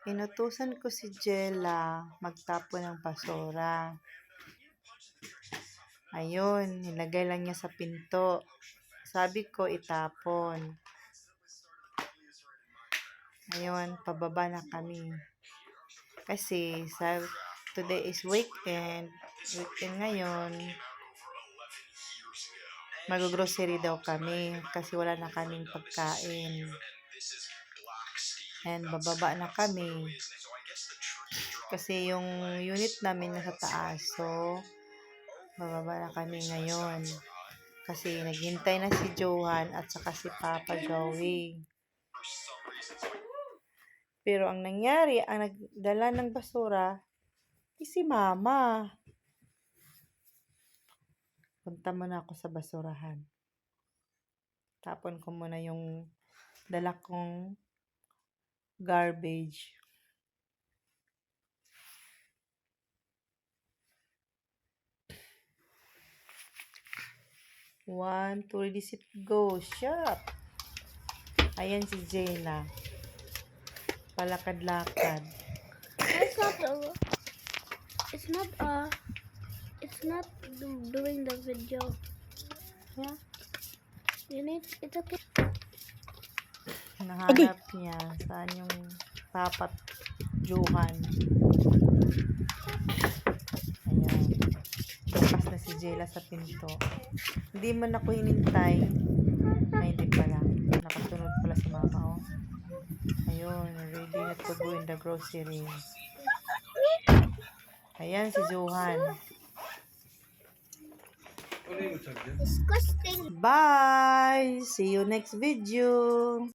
Inutusan ko si Jella magtapon ng basura. Ayun, nilagay lang niya sa pinto. Sabi ko itapon. Ayun, pababa na kami. Kasi today is weekend. Weekend ngayon. Mag-grocery daw kami kasi wala na kaming pagkain. And bababa na kami. Kasi yung unit namin nasa taas. So, bababa na kami ngayon. Kasi naghintay na si Johan at saka si Papa Joey. Pero ang nangyari, ang nagdala ng basura, si Mama. Punta muna ako sa basurahan. Tapon ko muna yung dala kong garbage. One, two, ready, set, go. Shop. Ayan si Jayla. Palakad-lakad. It's not doing the video. Yeah. It's okay. Nahanap niya saan yung Papa Johan. Ayan. Bukas na si Jayla sa pinto. Hindi man ako hinintay. Ay, hindi pala. Nakasunod pala si Mama, oh. Ayun, ready na to go in the grocery. Ayan si Johan. Disgusting. Bye! See you next video!